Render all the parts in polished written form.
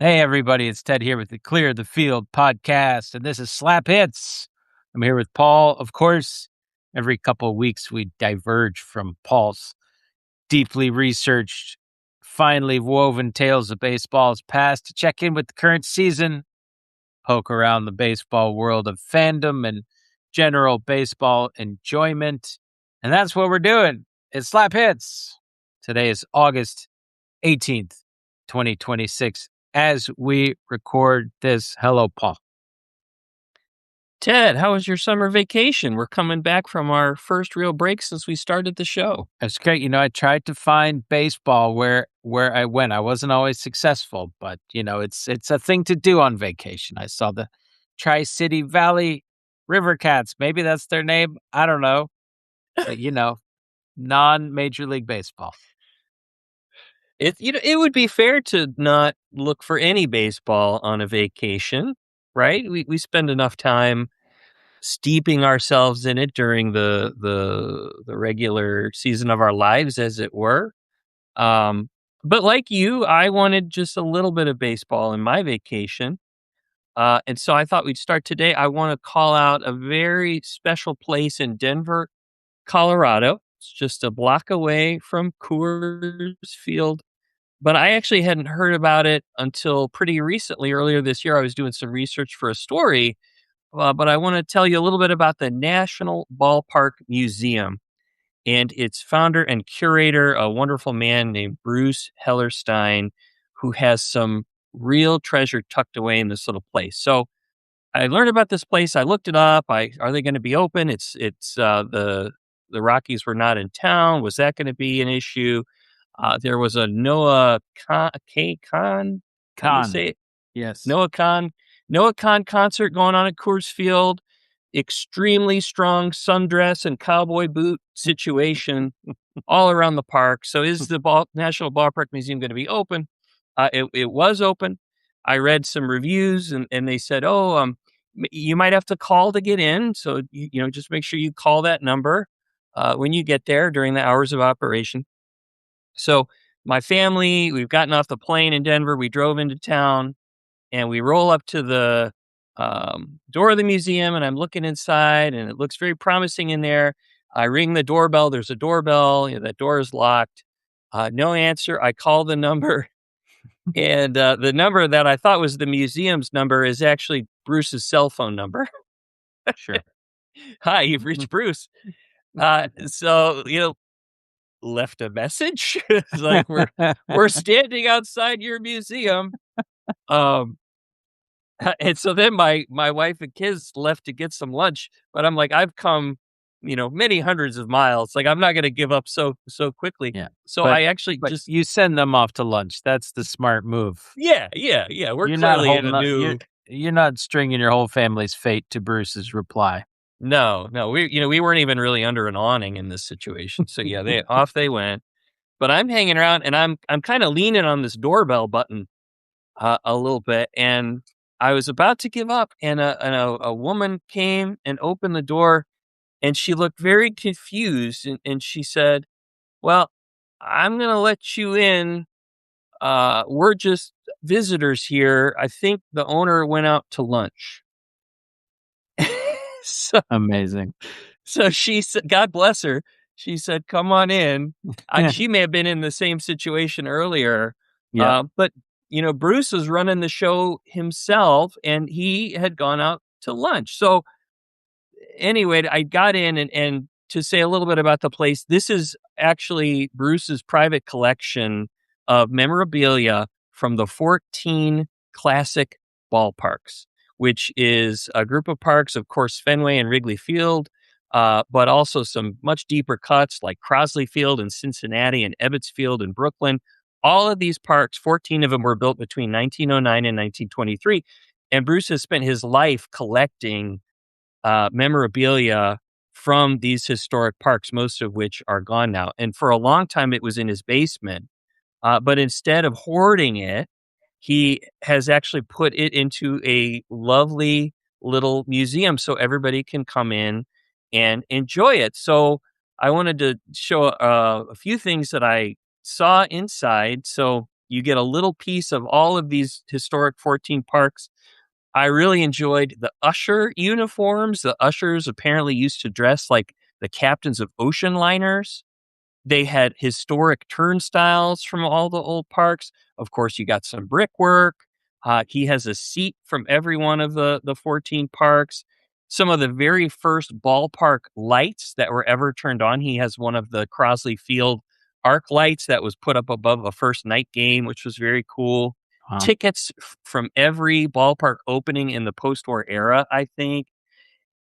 Hey, everybody, it's Ted here with the Clear the Field podcast, and this is Slap Hits. I'm here with Paul. Of course, every couple of weeks we diverge from Paul's deeply researched, finely woven tales of baseball's past to check in with the current season, poke around the baseball world of fandom and general baseball enjoyment. And that's what we're doing. It's Slap Hits. Today is August 18th, 2026. As we record this, hello, Paul. Ted, how was your summer vacation? We're coming back from our first real break since we started the show. It's great. I tried to find baseball where I went. I wasn't always successful, but it's a thing to do on vacation. I saw the Tri-City Valley River Cats. Maybe that's their name. I don't know. But non-Major League Baseball. It would be fair to not look for any baseball on a vacation, right? We spend enough time steeping ourselves in it during the regular season of our lives, as it were. But like you, I wanted just a little bit of baseball in my vacation. And so I thought we'd start today. I want to call out a very special place in Denver, Colorado. It's just a block away from Coors Field. But I actually hadn't heard about it until pretty recently. Earlier this year, I was doing some research for a story. But I want to tell you a little bit about the National Ballpark Museum and its founder and curator, a wonderful man named Bruce Hellerstein, who has some real treasure tucked away in this little place. So I learned about this place. I looked it up. Are they going to be open? The Rockies were not in town. Was that going to be an issue? There was a Noah Khan, how do you say it? Yes. Noah Khan concert going on at Coors Field. Extremely strong sundress and cowboy boot situation all around the park. So is the National Ballpark Museum going to be open? It was open. I read some reviews and they said, you might have to call to get in. So, just make sure you call that number when you get there during the hours of operation. So my family, we've gotten off the plane in Denver. We drove into town and we roll up to the door of the museum and I'm looking inside and it looks very promising in there. I ring the doorbell. There's a doorbell. That door is locked. No answer. I call the number. And the number that I thought was the museum's number is actually Bruce's cell phone number. Sure. Hi, you've reached Bruce. So, left a message. It's like we're standing outside your museum. And so then my wife and kids left to get some lunch, but I'm like, I've come, many hundreds of miles. Like I'm not going to give up so quickly. Yeah. So but, I actually but just you send them off to lunch. That's the smart move. yeah. We're You're not clearly in holding a up, new. you're not stringing your whole family's fate to Bruce's reply. No, we weren't even really under an awning in this situation. So yeah, off they went. But I'm hanging around and I'm kind of leaning on this doorbell button a little bit, and I was about to give up, and a woman came and opened the door, and she looked very confused, and she said, "Well, I'm gonna let you in. We're just visitors here. I think the owner went out to lunch." so Amazing. So she said, God bless her. She said, "Come on in." She may have been in the same situation earlier. Yeah. But, Bruce was running the show himself and he had gone out to lunch. So anyway, I got in and to say a little bit about the place, this is actually Bruce's private collection of memorabilia from the 14 classic ballparks, which is a group of parks, of course, Fenway and Wrigley Field, but also some much deeper cuts like Crosley Field in Cincinnati and Ebbets Field in Brooklyn. All of these parks, 14 of them were built between 1909 and 1923. And Bruce has spent his life collecting memorabilia from these historic parks, most of which are gone now. And for a long time, it was in his basement. But instead of hoarding it, he has actually put it into a lovely little museum so everybody can come in and enjoy it. So I wanted to show a few things that I saw inside. So you get a little piece of all of these historic 14 parks. I really enjoyed the usher uniforms. The ushers apparently used to dress like the captains of ocean liners. They had historic turnstiles from all the old parks. Of course, you got some brickwork. He has a seat from every one of the 14 parks. Some of the very first ballpark lights that were ever turned on. He has one of the Crosley Field arc lights that was put up above a first night game, which was very cool. Wow. Tickets from every ballpark opening in the post-war era, I think.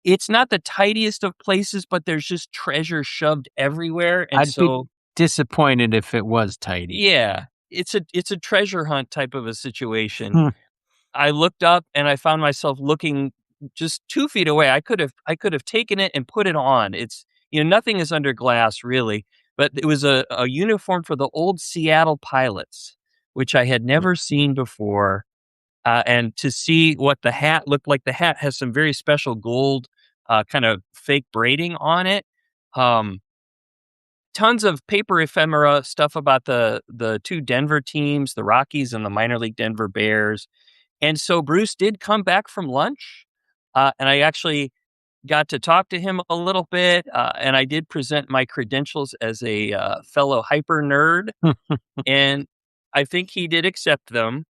It's not the tidiest of places, but there's just treasure shoved everywhere, and I'd be so disappointed if it was tidy. yeah, it's a treasure hunt type of a situation. Hmm. I looked up and I found myself looking just 2 feet away. I could have taken it and put it on. It's nothing is under glass really, but it was a uniform for the old Seattle Pilots, which I had never seen before. And to see what the hat looked like, the hat has some very special gold, kind of fake braiding on it. Um, Tons of paper ephemera stuff about the two Denver teams, the Rockies and the minor league Denver Bears. And so Bruce did come back from lunch, and I actually got to talk to him a little bit, and I did present my credentials as a fellow hyper nerd, and I think he did accept them.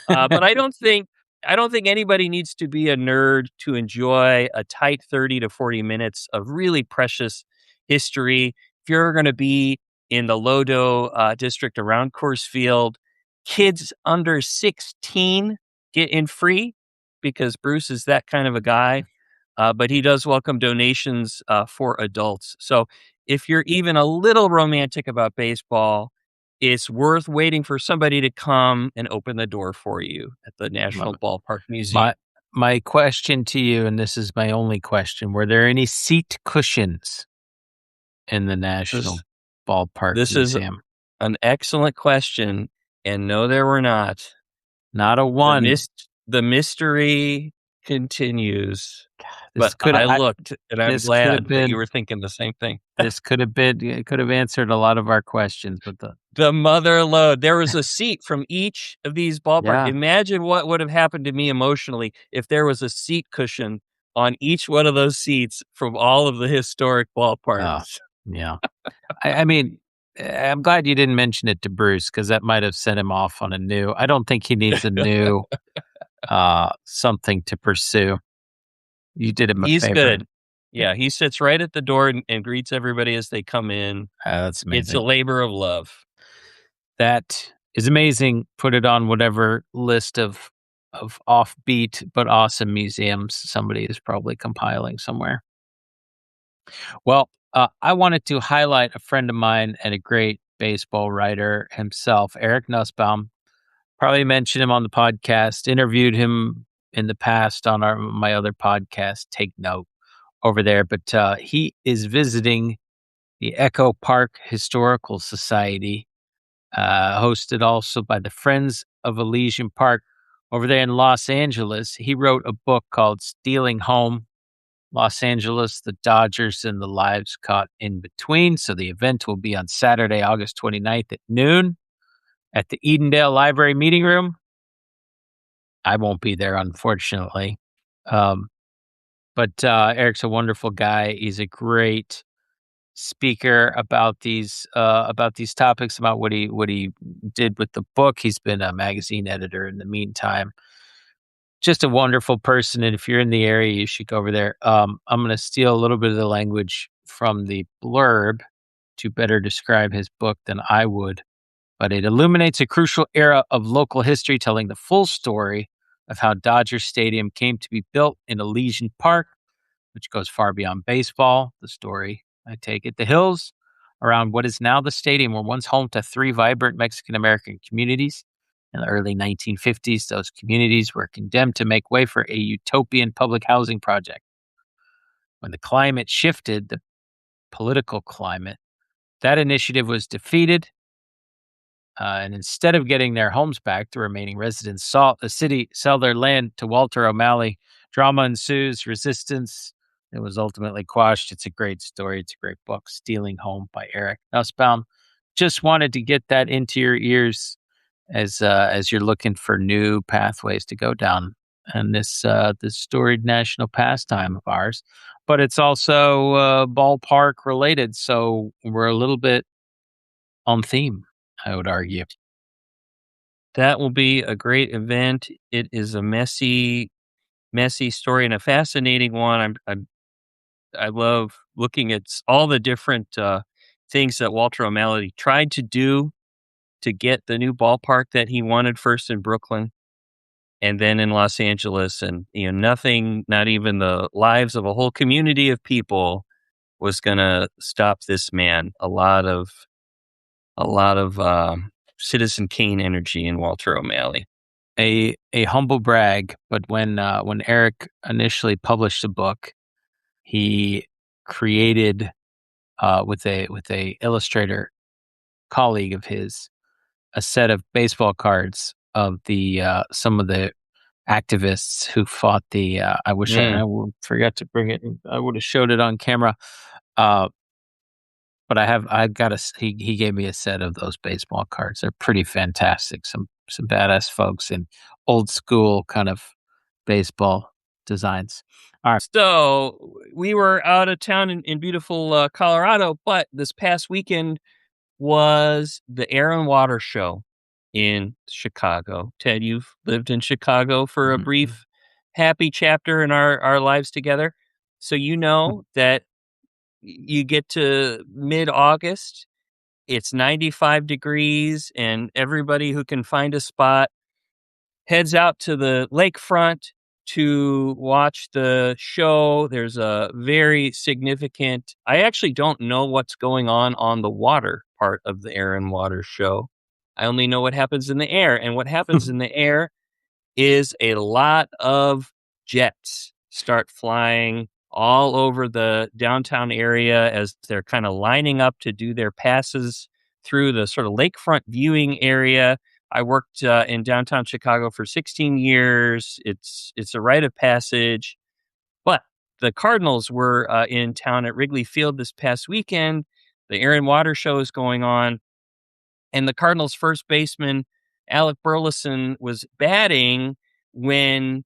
But I don't think anybody needs to be a nerd to enjoy a tight 30 to 40 minutes of really precious history. If you're going to be in the Lodo district around Coors Field, kids under 16 get in free because Bruce is that kind of a guy. But he does welcome donations for adults. So if you're even a little romantic about baseball, it's worth waiting for somebody to come and open the door for you at the Love National it. Ballpark Museum. My question to you, and this is my only question: were there any seat cushions in the National This, Ballpark this is Museum? an excellent question, and no, there were not. Not a The one. the mystery continues. This But could I looked, and I'm this could have glad that you been were thinking the same thing. this could have been it could have answered a lot of our questions, but The mother lode. There was a seat from each of these ballpark. yeah. Imagine what would have happened to me emotionally if there was a seat cushion on each one of those seats from all of the historic Oh, ballparks. yeah. I mean, I'm glad you didn't mention it to Bruce because that might have set him off on a new. I don't think he needs a new something to pursue. You did him a He's favor. good. Yeah, he sits right at the door and greets everybody as they come in. That's It's a amazing. labor of love. That is amazing. Put it on whatever list of offbeat but awesome museums somebody is probably compiling somewhere. Well, I wanted to highlight a friend of mine and a great baseball writer himself, Eric Nussbaum. Probably mentioned him on the podcast, interviewed him in the past on my other podcast, Take Note, over there. But he is visiting the Echo Park Historical Society, hosted also by the Friends of Elysian Park over there in Los Angeles. He wrote a book called Stealing Home: Los Angeles, the Dodgers, and the Lives Caught in Between. So the event will be on Saturday, August 29th at noon at the Edendale Library Meeting Room. I won't be there, unfortunately. Um, but Eric's a wonderful guy. He's a great speaker about these topics, about what he did with the book. He's been a magazine editor in the meantime. Just a wonderful person, and if you're in the area, you should go over there. I'm going to steal a little bit of the language from the blurb to better describe his book than I would, but it illuminates a crucial era of local history, telling the full story of how Dodger Stadium came to be built in Elysian Park, which goes far beyond baseball. The story, I take it, the hills around what is now the stadium were once home to 3 vibrant Mexican-American communities. In the early 1950s, those communities were condemned to make way for a utopian public housing project. When the climate shifted, the political climate, that initiative was defeated. And instead of getting their homes back, the remaining residents saw the city sell their land to Walter O'Malley. Drama ensues, resistance. It was ultimately quashed. It's a great story. It's a great book, Stealing Home by Eric Nussbaum. Just wanted to get that into your ears as you're looking for new pathways to go down and this storied national pastime of ours. But it's also ballpark related, so we're a little bit on theme, I would argue. That will be a great event. It is a messy story and a fascinating one. I love looking at all the different things that Walter O'Malley tried to do to get the new ballpark that he wanted, first in Brooklyn and then in Los Angeles. And nothing, not even the lives of a whole community of people, was going to stop this man. A lot of Citizen Kane energy in Walter O'Malley. A humble brag, but when Eric initially published the book, he created with a illustrator colleague of his a set of baseball cards of the some of the activists who fought the. I wish forgot to bring it. I would have showed it on camera. Uh, but I've got he gave me a set of those baseball cards. They're pretty fantastic. Some badass folks in old school kind of baseball designs. All right. So we were out of town in beautiful Colorado, but this past weekend was the Air and Water Show in Chicago. Ted, you've lived in Chicago for a Mhm. brief, happy chapter in our lives together. So you know that you get to mid-August, it's 95 degrees, and everybody who can find a spot heads out to the lakefront to watch the show. There's a very significant, I actually don't know what's going on the water part of the Air and Water Show. I only know what happens in the air. And what happens in the air is a lot of jets start flying all over the downtown area as they're kind of lining up to do their passes through the sort of lakefront viewing area. I worked in downtown Chicago for 16 years. It's a rite of passage. But the Cardinals were in town at Wrigley Field this past weekend. The Air and Water Show is going on, and the Cardinals' first baseman Alec Burleson was batting when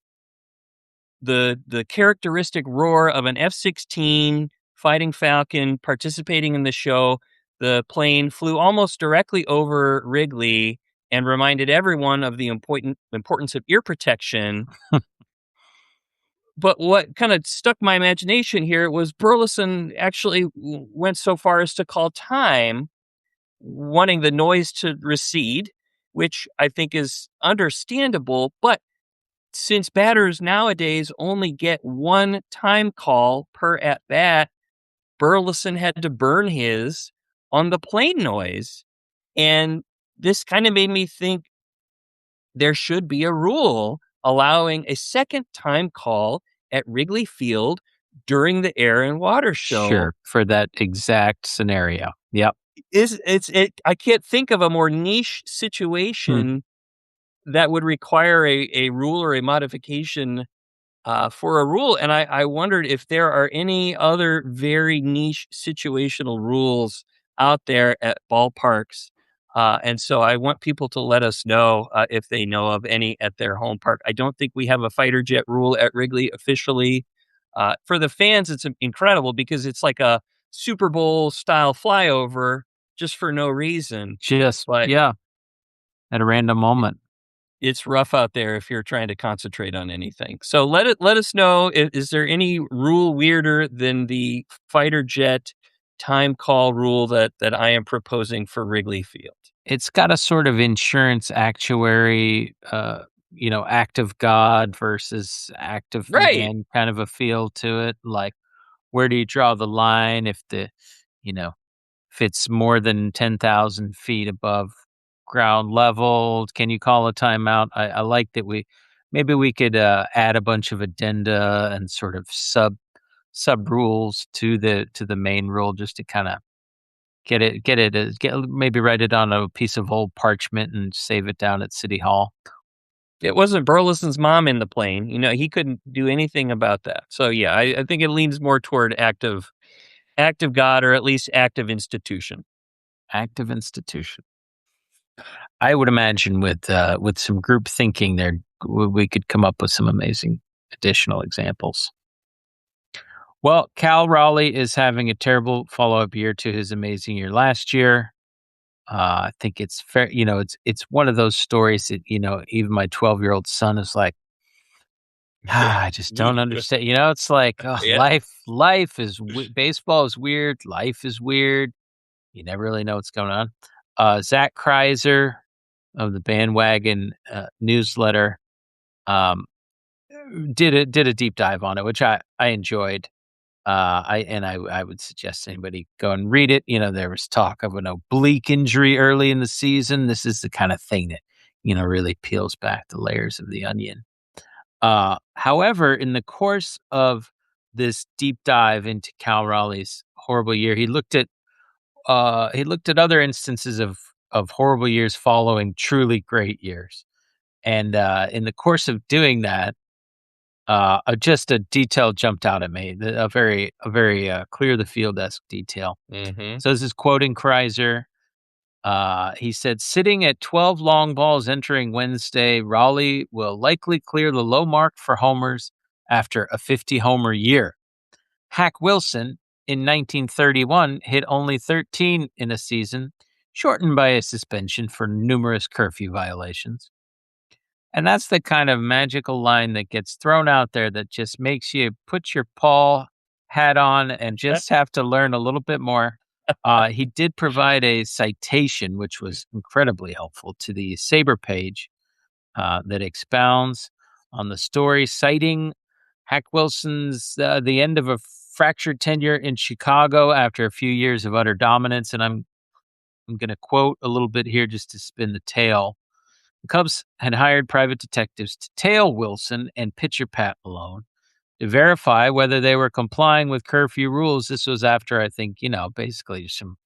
the characteristic roar of an F-16 Fighting Falcon participating in the show, the plane flew almost directly over Wrigley and reminded everyone of the importance of ear protection. But what kind of stuck my imagination here was Burleson actually went so far as to call time, wanting the noise to recede, which I think is understandable. But since batters nowadays only get one time call per at bat, Burleson had to burn his on the plane noise. And this kind of made me think there should be a rule allowing a second time call at Wrigley Field during the Air and Water Show. Sure, for that exact scenario. Yep. I can't think of a more niche Hmm. situation that would require a rule or a modification for a rule. And I wondered if there are any other very niche situational rules out there at ballparks. And so I want people to let us know if they know of any at their home park. I don't think we have a fighter jet rule at Wrigley officially. For the fans, it's incredible because it's like a Super Bowl style flyover just for no reason. Just But yeah, at a random moment. it's rough out there if you're trying to concentrate on anything. So let us know, is there any rule weirder than the fighter jet time call rule that I am proposing for Wrigley Field? It's got a sort of insurance actuary, act of God versus act of Right. man kind of a feel to it. Like, where do you draw the line you know, if it's more than 10,000 feet above ground level, can you call a timeout? I like that maybe we could add a bunch of addenda and sort of sub rules to the main rule just to kind of maybe write it on a piece of old parchment and save it down at City Hall. It wasn't Burleson's mom in the plane. He couldn't do anything about that. So yeah, I think it leans more toward act of God, or at least act of institution. Active institution. I would imagine with some group thinking there, we could come up with some amazing additional examples. Well, Cal Raleigh is having a terrible follow-up year to his amazing year last year. I think it's fair, it's one of those stories that, even my 12-year-old son is like, I just don't understand. It's like, oh, Yeah. life is baseball is weird. Life is weird. You never really know what's going on. Zach Kreiser of the Bandwagon newsletter um, did a deep dive on it, which I enjoyed. I would suggest anybody go and read it. There was talk of an oblique injury early in the season. This is the kind of thing that really peels back the layers of the onion. However, in the course of this deep dive into Cal Raleigh's horrible year, he looked at other instances of horrible years following truly great years, and in the course of doing that, just a detail jumped out at me, a very clear the field-esque detail. Mm-hmm. So this is quoting Kreiser. He said, "Sitting at 12 long balls entering Wednesday, Raleigh will likely clear the low mark for homers after a 50-homer year. Hack Wilson in 1931 hit only 13 in a season, shortened by a suspension for numerous curfew violations." And that's the kind of magical line that gets thrown out there that just makes you put your Paul hat on and just have to learn a little bit more. He did provide a citation, which was incredibly helpful, to the Sabre page that expounds on the story, citing Hack Wilson's the end of a fractured tenure in Chicago after a few years of utter dominance. And I'm going to quote a little bit here just to spin the tale. The Cubs had hired private detectives to tail Wilson and pitcher Pat Malone to verify whether they were complying with curfew rules. This was after, I think, basically some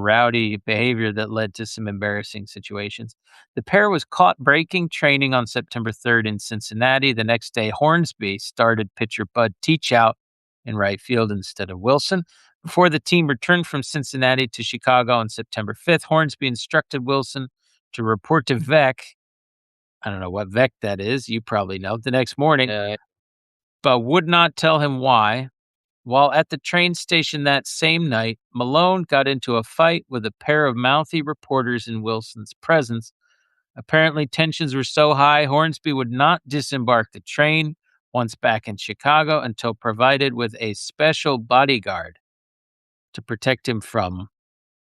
rowdy behavior that led to some embarrassing situations. The pair was caught breaking training on September 3rd in Cincinnati. The next day, Hornsby started pitcher Bud Teachout in right field instead of Wilson. Before the team returned from Cincinnati to Chicago on September 5th, Hornsby instructed Wilson to report to Vec. I don't know what Vec that is. You probably know. The next morning, but would not tell him why. While at the train station that same night, Malone got into a fight with a pair of mouthy reporters in Wilson's presence. Apparently, tensions were so high, Hornsby would not disembark the train once back in Chicago until provided with a special bodyguard to protect him from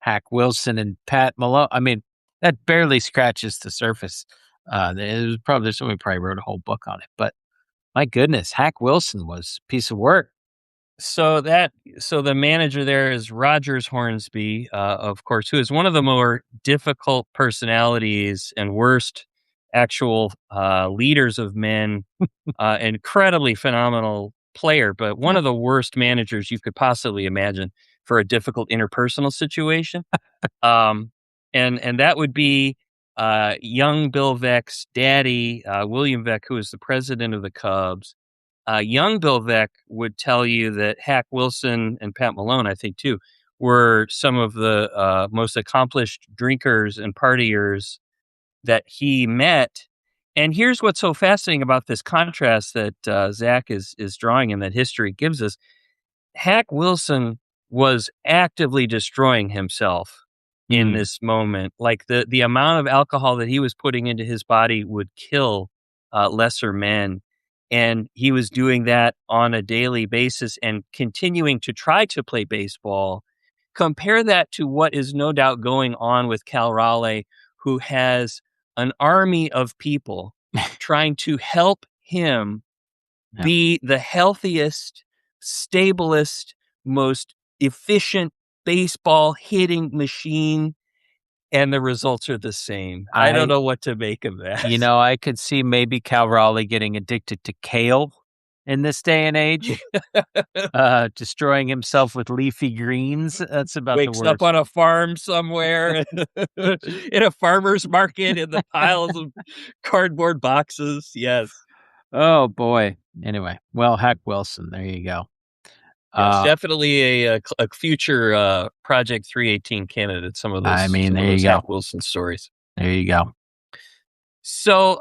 Hack Wilson and Pat Malone. I mean, that barely scratches the surface. Somebody probably wrote a whole book on it, but my goodness, Hack Wilson was a piece of work. So the manager there is Rogers Hornsby, of course, who is one of the more difficult personalities and worst actual leaders of men. Incredibly phenomenal player, but one of the worst managers you could possibly imagine for a difficult interpersonal situation. um, and that would be young Bill Veck's daddy, William Veck, who is the president of the Cubs. Young Bill Veck would tell you that Hack Wilson and Pat Malone, I think too, were some of the most accomplished drinkers and partiers that he met. And here's what's so fascinating about this contrast that Zach is drawing and that history gives us. Hack Wilson was actively destroying himself in this moment. Like the amount of alcohol that he was putting into his body would kill lesser men. And he was doing that on a daily basis and continuing to try to play baseball. Compare that to what is no doubt going on with Cal Raleigh, who has an army of people trying to help him be the healthiest, stablest, most efficient baseball hitting machine, and the results are the same. I don't know what to make of that. I could see maybe Cal Raleigh getting addicted to kale in this day and age, destroying himself with leafy greens. That's about the Wakes worst. up on a farm somewhere in a farmer's market in the piles of cardboard boxes. Yes. Oh boy. Anyway, well, Hack Wilson, there you go. Yes, Uh, definitely a future Project 318 candidate. I mean, Some of there you those go. Hank Wilson stories. There you go. So,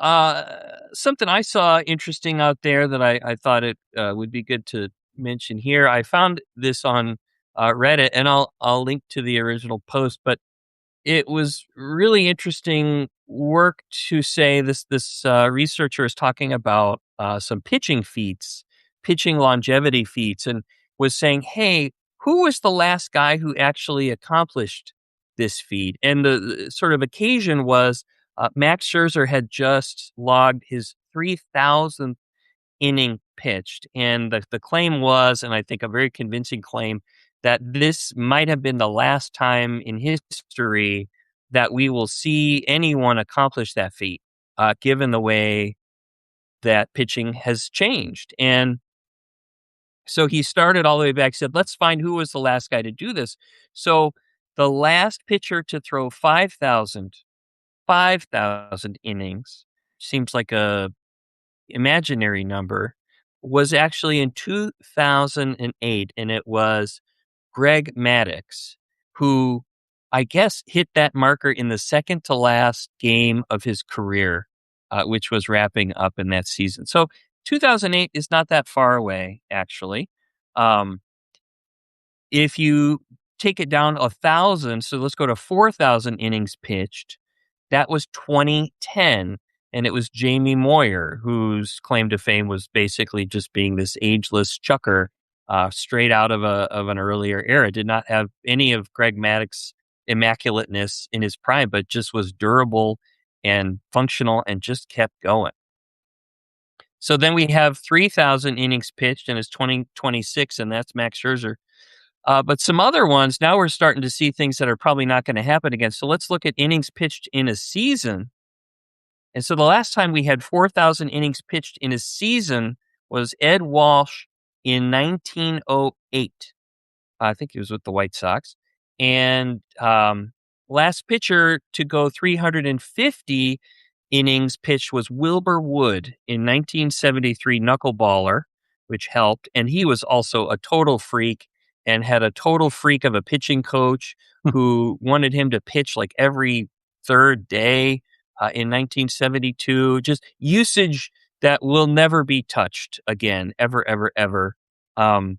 something I saw interesting out there that I thought it would be good to mention here. I found this on Reddit, and I'll link to the original post. But it was really interesting work to say this researcher is talking about some pitching feats, pitching longevity feats, and was saying, "Hey, who was the last guy who actually accomplished this feat?" And the sort of occasion was Max Scherzer had just logged his 3,000th inning pitched. And the claim was, and I think a very convincing claim, that this might have been the last time in history that we will see anyone accomplish that feat, given the way that pitching has changed. And so he started all the way back, said, let's find who was the last guy to do this. So the last pitcher to throw 5,000 innings seems like a imaginary number, was actually in 2008, and it was Greg Maddux, who I guess hit that marker in the second to last game of his career, which was wrapping up in that season. So 2008 is not that far away, actually. Um, if you take it down 1,000, so let's go to 4,000 innings pitched. That was 2010, and it was Jamie Moyer, whose claim to fame was basically just being this ageless chucker, straight out of an earlier era. Did not have any of Greg Maddox's immaculateness in his prime, but just was durable and functional and just kept going. So then we have 3,000 innings pitched, and it's 2026, and that's Max Scherzer. But some other ones, now we're starting to see things that are probably not going to happen again. So let's look at innings pitched in a season. And so the last time we had 4,000 innings pitched in a season was Ed Walsh in 1908. I think he was with the White Sox. And last pitcher to go 350 innings pitched was Wilbur Wood in 1973, knuckleballer, which helped. And he was also a total freak and had a total freak of a pitching coach who wanted him to pitch like every third day in 1972. Just usage that will never be touched again, ever, ever, ever. And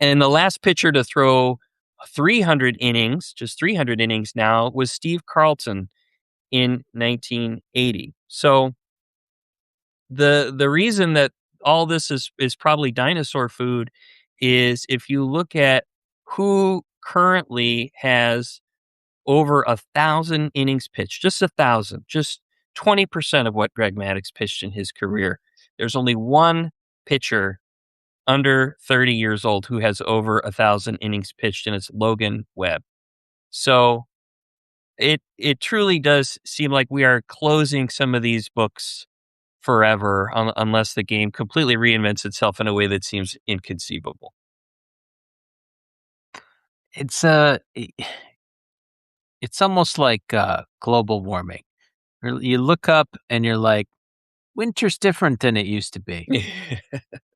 the last pitcher to throw 300 innings, just 300 innings now, was Steve Carlton in 1980. So the reason that all this is probably dinosaur food is if you look at who currently has over 1,000 innings pitched, just 1,000, just 20% of what Greg Maddux pitched in his career. There's only one pitcher under 30 years old who has over 1,000 innings pitched, and it's Logan Webb. So it truly does seem like we are closing some of these books forever unless the game completely reinvents itself in a way that seems inconceivable. It's it's almost like global warming. You look up and you're like, winter's different than it used to be.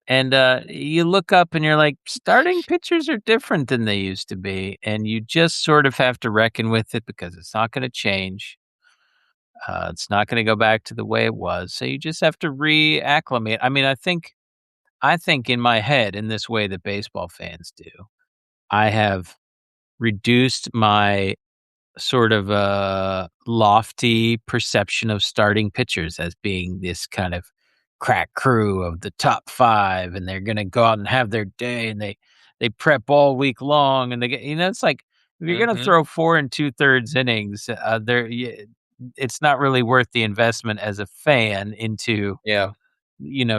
And you look up and you're like, starting pitchers are different than they used to be. And you just sort of have to reckon with it because it's not going to change. It's not going to go back to the way it was. So you just have to reacclimate. I mean, I think in my head, in this way that baseball fans do, I have reduced my sort of a lofty perception of starting pitchers as being this kind of crack crew of the top 5, and they're gonna go out and have their day, and they prep all week long, and they get it's like, if you're gonna Mhm. throw 4 and 2/3 innings, it's not really worth the investment as a fan into, Yeah.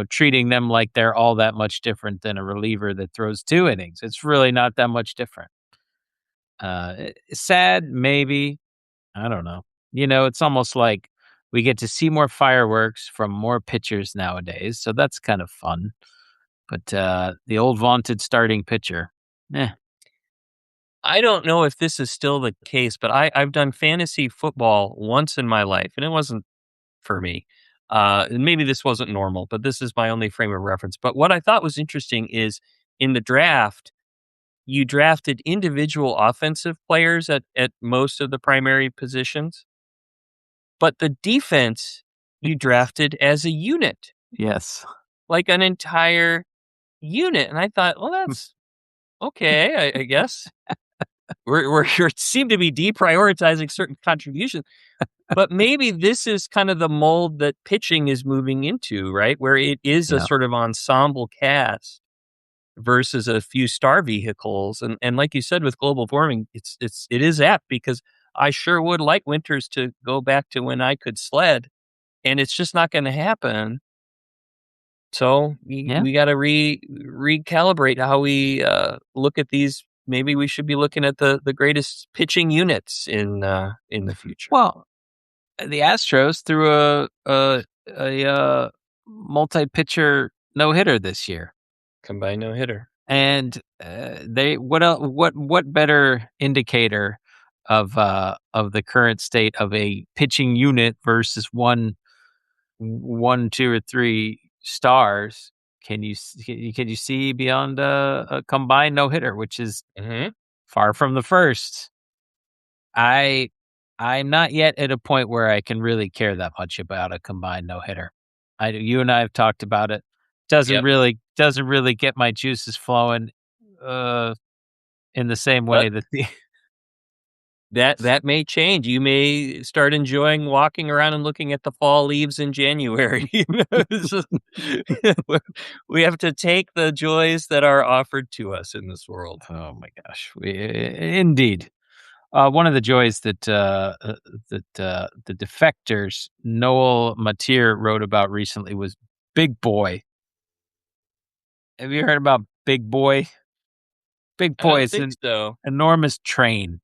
treating them like they're all that much different than a reliever that throws 2 innings. It's really not that much different. Sad, maybe. I don't know. It's almost like we get to see more fireworks from more pitchers nowadays, so that's kind of fun. But the old vaunted starting pitcher, eh. I don't know if this is still the case, but I've done fantasy football once in my life, and it wasn't for me. And maybe this wasn't normal, but this is my only frame of reference. But what I thought was interesting is in the draft, you drafted individual offensive players at most of the primary positions, but the defense you drafted as a unit, Yes. like an entire unit. And I thought, well, that's okay, I guess. We're seem to be deprioritizing certain contributions, but maybe this is kind of the mold that pitching is moving into, right? Where it is a Yeah. sort of ensemble cast versus a few star vehicles. And like you said, with global warming, it is apt because I sure would like winters to go back to when I could sled, and it's just not going to happen. So Yeah. we got to recalibrate how we look at these. Maybe we should be looking at the greatest pitching units in the future. Well, the Astros threw a multi-pitcher no-hitter this year. Combined no hitter. And they what better indicator of the current state of a pitching unit versus one, two, or three stars can you see beyond a combined no hitter, which is Hmm. far from the first. I'm not yet at a point where I can really care that much about a combined no hitter. You and I have talked about it. Yep. Doesn't really get my juices flowing uh, in the same But way that the that may change. You may start enjoying walking around and looking at the fall leaves in January. It's just- we have to take the joys that are offered to us in this world. oh my gosh, indeed. One of the joys that the defectors Noel Mateer wrote about recently was Big Boy. Have you heard about Big Boy? Big I Boy don't is think an so. enormous train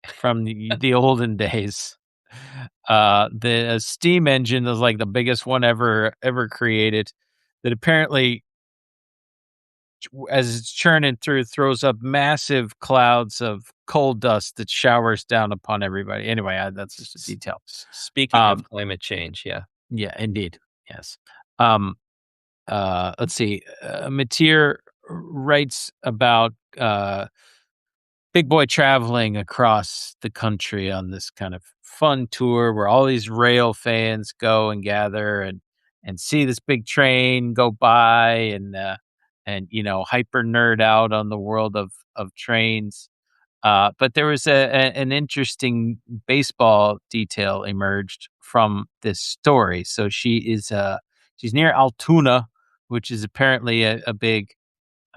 from the olden days. The steam engine is like the biggest one ever created. That apparently, as it's churning through, throws up massive clouds of coal dust that showers down upon everybody. Anyway, that's just a detail. Speaking of Um, climate change, yeah. yeah, indeed, yes. Um, let's see. Mateer writes about Big Boy traveling across the country on this kind of fun tour where all these rail fans go and gather and see this big train go by and hyper nerd out on the world of trains. But there was an interesting baseball detail emerged from this story. So she's near Altoona, which is apparently a big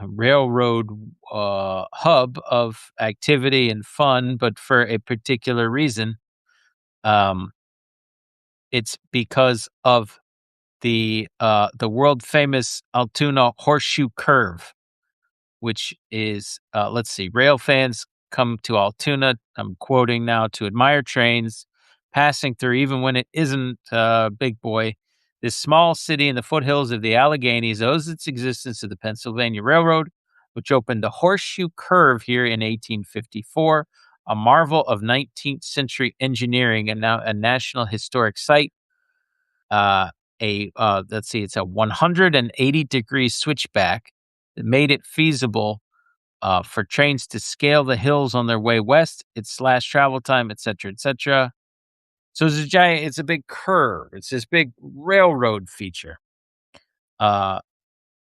railroad hub of activity and fun, but for a particular reason. Um, it's because of the world famous Altoona Horseshoe Curve, which is let's see, rail fans come to Altoona. I'm quoting now to admire trains passing through, even when it isn't Big Boy. This small city in the foothills of the Alleghenies owes its existence to the Pennsylvania Railroad, which opened the Horseshoe Curve here in 1854, a marvel of 19th century engineering and now a National Historic Site. Let's see, it's a 180-degree switchback that made it feasible for trains to scale the hills on their way west. It slashed travel time, et cetera, et cetera. So it's a big curve. It's this big railroad feature. Uh,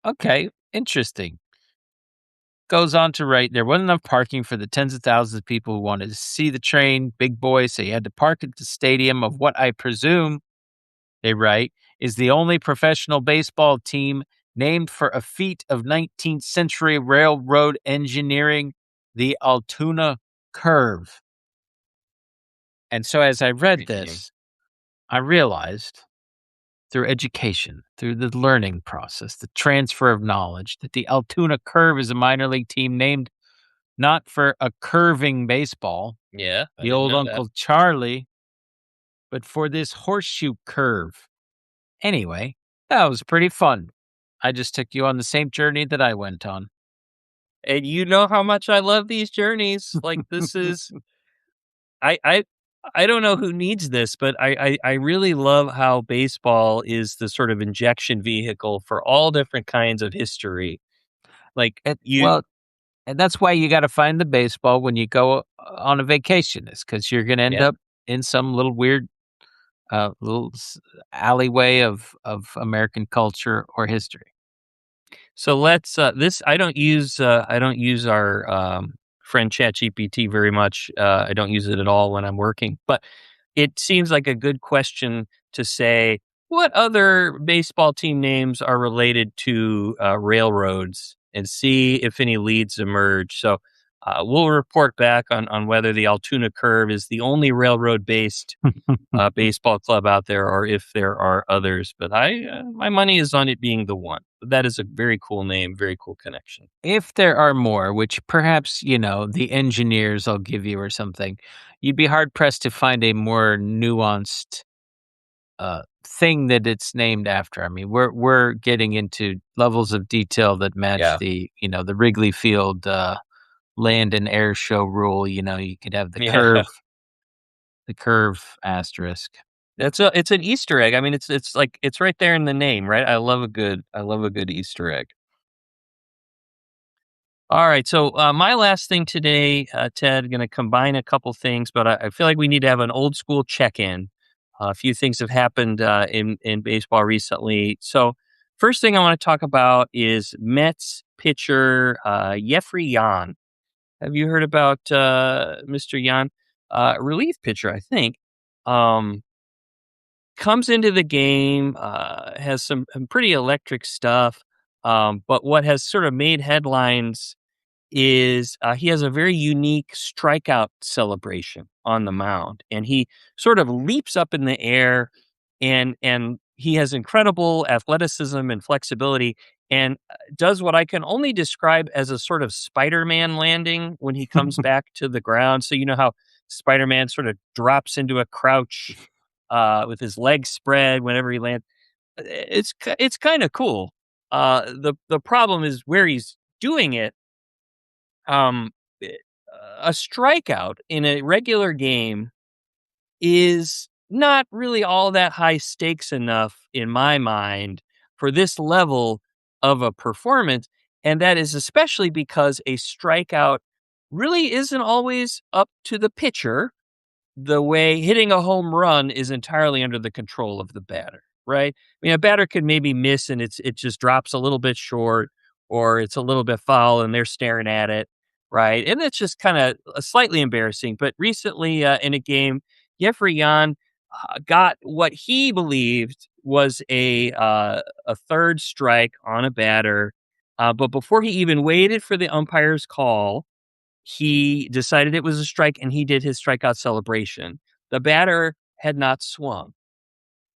okay, interesting. Goes on to write, there wasn't enough parking for the tens of thousands of people who wanted to see the train, Big Boy, so you had to park at the stadium of what I presume, they write, is the only professional baseball team named for a feat of 19th century railroad engineering, the Altoona Curve. And so as I read Intriguing. this, I realized through education, through the learning process, the transfer of knowledge, that the Altoona Curve is a minor league team named not for a curving baseball, Yeah, I the didn't old know that. Uncle Charlie, but for this horseshoe curve. Anyway, that was pretty fun. I just took you on the same journey that I went on. And you know how much I love these journeys. Like this is I I I don't know who needs this, but I really love how baseball is the sort of injection vehicle for all different kinds of history. Like you, Well, and that's why you gotta find the baseball when you go on a vacation is because 'cause you're gonna end yeah. up in some little weird, little alleyway of American culture or history. So let's this I don't use our friend ChatGPT very much. I don't use it at all when I'm working, but it seems like a good question to say what other baseball team names are related to railroads and see if any leads emerge. So we'll report back on whether the Altoona Curve is the only railroad based baseball club out there, or if there are others. But my money is on it being the one. That is a very cool name, very cool connection. If there are more, which perhaps, the engineers will give you or something, you'd be hard pressed to find a more nuanced thing that it's named after. I mean, we're getting into levels of detail that match Yeah, the Wrigley Field land and air show rule. You could have the yeah. curve asterisk. It's an Easter egg. I mean, it's like it's right there in the name, right? I love a good Easter egg. All right, so my last thing today, Ted, going to combine a couple things, but I feel like we need to have an old school check in. A few things have happened in baseball recently. So, first thing I want to talk about is Mets pitcher Jeffrey Yan. Have you heard about Mr. Yan? Relief pitcher, I think. Um, Comes into the game, has some pretty electric stuff. But what has sort of made headlines is he has a very unique strikeout celebration on the mound, and he sort of leaps up in the air, and he has incredible athleticism and flexibility, and does what I can only describe as a sort of Spider-Man landing when he comes back to the ground. So you know how Spider-Man sort of drops into a crouch with his legs spread whenever he lands. It's kind of cool. The problem is where he's doing it. Um, eh, a strikeout in a regular game is not really all that high stakes enough in my mind for this level of a performance. And that is especially because a strikeout really isn't always up to the pitcher the way hitting a home run is entirely under the control of the batter, right? I mean, a batter could maybe miss and it just drops a little bit short, or it's a little bit foul and they're staring at it, right? And that's just kind of slightly embarrassing. But recently in a game, Jeffrey Yan got what he believed was a third strike on a batter, but before he even waited for the umpire's call, he decided it was a strike and he did his strikeout celebration. The batter had not swung.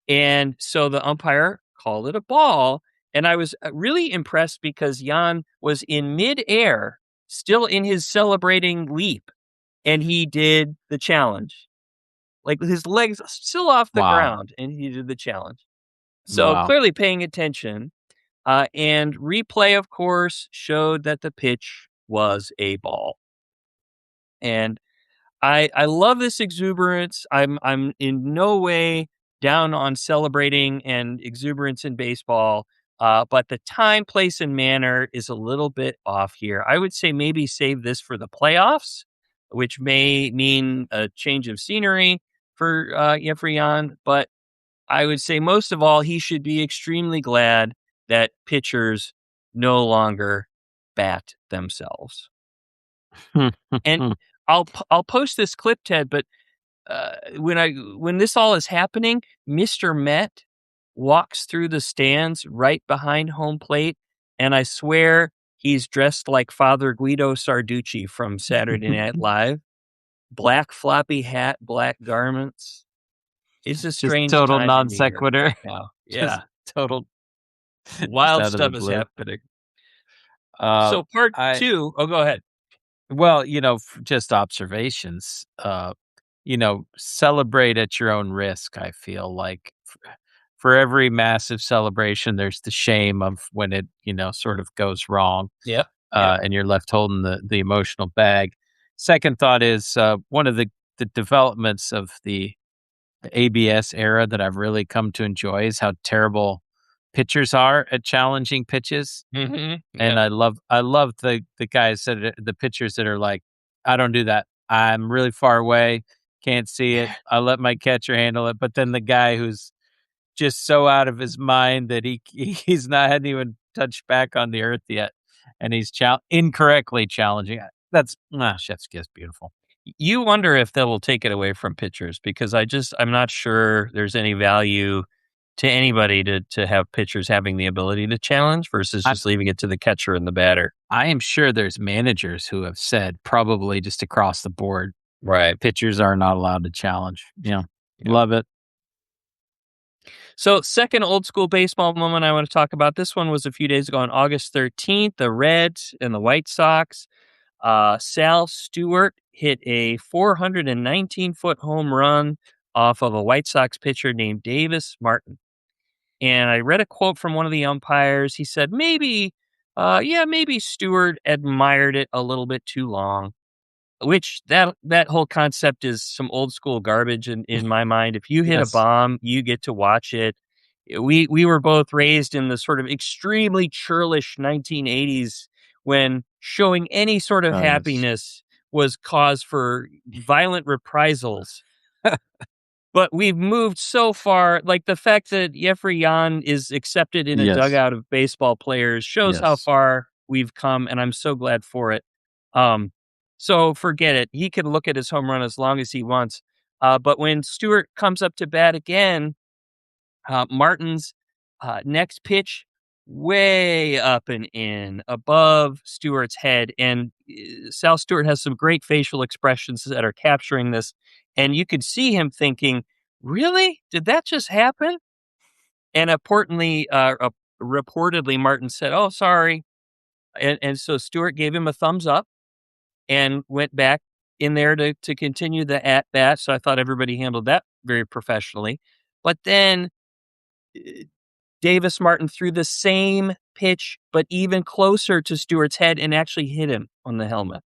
And so the umpire called it a ball. And I was really impressed because Jan was in midair, still in his celebrating leap, and he did the challenge. Like with his legs still off the Wow. ground, and he did the challenge. So Wow. clearly paying attention. And replay, of course, showed that the pitch was a ball. And I love this exuberance. I'm in no way down on celebrating and exuberance in baseball, but the time, place, and manner is a little bit off here. I would say maybe save this for the playoffs, which may mean a change of scenery for Jeffrey Yan. But I would say most of all, he should be extremely glad that pitchers no longer bat themselves. And I'll post this clip, Ted, but when this all is happening, Mr. Met walks through the stands right behind home plate, and I swear he's dressed like Father Guido Sarducci from Saturday Night Live. Black floppy hat, black garments. It's a Just strange total time for non me here sequitur. right now. Just Yeah, total just wild out of the stuff is blue. happening. Uh, So part I two, oh, go ahead. Well, just observations. Celebrate at your own risk. I feel like for every massive celebration, there's the shame of when it, sort of goes wrong, Yep, yep. and you're left holding the emotional bag. Second thought is one of the developments of the ABS era that I've really come to enjoy is how terrible pitchers are at challenging pitches. Mhm. And I love the guys the pitchers that are like, "I don't do that. I'm really far away, can't see it. I let my catcher handle it." But then the guy who's just so out of his mind that he's not hadn't even touched back on the earth yet, and he's incorrectly challenging it. That's chef's kiss, beautiful. You wonder if they will take it away from pitchers because I'm not sure there's any value to anybody to have pitchers having the ability to challenge versus I just leaving it to the catcher and the batter. I am sure there's managers who have said probably just across the board, Right. pitchers are not allowed to challenge. Yeah. Yeah. Love it. So, second old school baseball moment I want to talk about. This one was a few days ago on August 13th. The Reds and the White Sox. Sal Stewart hit a 419-foot home run off of a White Sox pitcher named Davis Martin. And I read a quote from one of the umpires. He said, maybe Stewart admired it a little bit too long. Which that whole concept is some old school garbage in my mind. If you hit a Yes. bomb, you get to watch it. We were both raised in the sort of extremely churlish 1980s when showing any sort of Oh, yes. happiness was cause for violent reprisals. But we've moved so far, like the fact that Jeffrey Yan is accepted in a Yes. dugout of baseball players shows how Yes. far we've come, and I'm so glad for it. Um, so forget it. He can look at his home run as long as he wants. But when Stewart comes up to bat again, Martin's next pitch way up and in above Stewart's head. And Sal Stewart has some great facial expressions that are capturing this. And you could see him thinking, really? Did that just happen? And reportedly, Martin said, oh, sorry. And so Stewart gave him a thumbs up and went back in there to continue the at bat. So I thought everybody handled that very professionally. But then Davis Martin threw the same pitch, but even closer to Stewart's head and actually hit him on the helmet.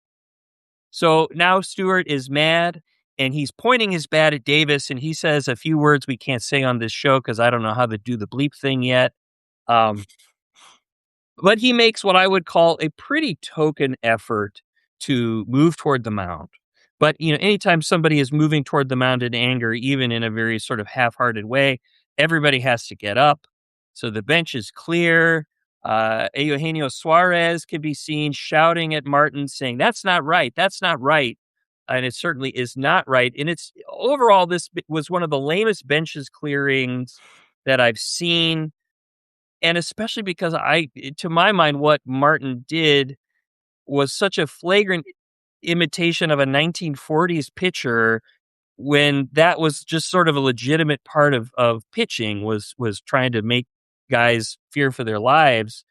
So now Stewart is mad and he's pointing his bat at Davis and he says a few words we can't say on this show because I don't know how to do the bleep thing yet. Um, but he makes what I would call a pretty token effort to move toward the mound. But, anytime somebody is moving toward the mound in anger, even in a very sort of half-hearted way, everybody has to get up. So the bench is clear. Eugenio Suarez can be seen shouting at Martin, saying, "That's not right. That's not right." And it certainly is not right. And it's overall, was one of the lamest benches clearings that I've seen. And especially because to my mind, what Martin did was such a flagrant imitation of a 1940s pitcher when that was just sort of a legitimate part of pitching was trying to make guys fear for their lives.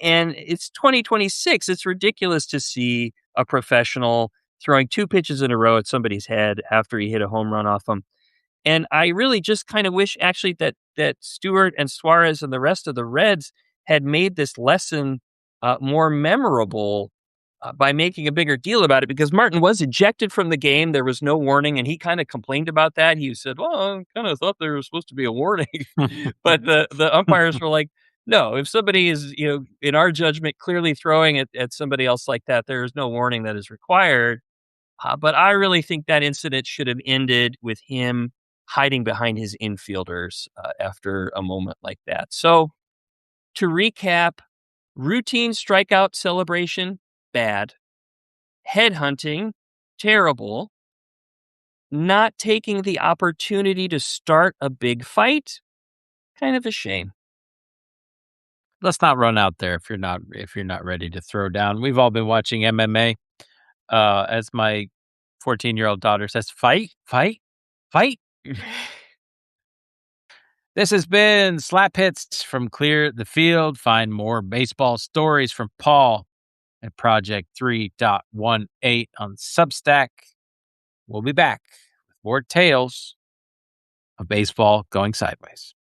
And it's 2026. It's ridiculous to see a professional throwing two pitches in a row at somebody's head after he hit a home run off them. And I really just kind of wish actually that Stewart and Suarez and the rest of the Reds had made this lesson more memorable by making a bigger deal about it because Martin was ejected from the game. There was no warning, and he kind of complained about that. He said, "Well, I kind of thought there was supposed to be a warning," but the umpires were like, "No, if somebody is, in our judgment, clearly throwing at somebody else like that, there is no warning that is required." But I really think that incident should have ended with him hiding behind his infielders after a moment like that. So to recap, routine strikeout celebration, bad. Headhunting, terrible. Not taking the opportunity to start a big fight, kind of a shame. Let's not run out there if you're not ready to throw down. We've all been watching MMA. As my 14-year-old daughter says, fight, fight, fight. This has been Slap Hits from Clear the Field. Find more baseball stories from Paul at Project 3.18 on Substack. We'll be back with more tales of baseball going sideways.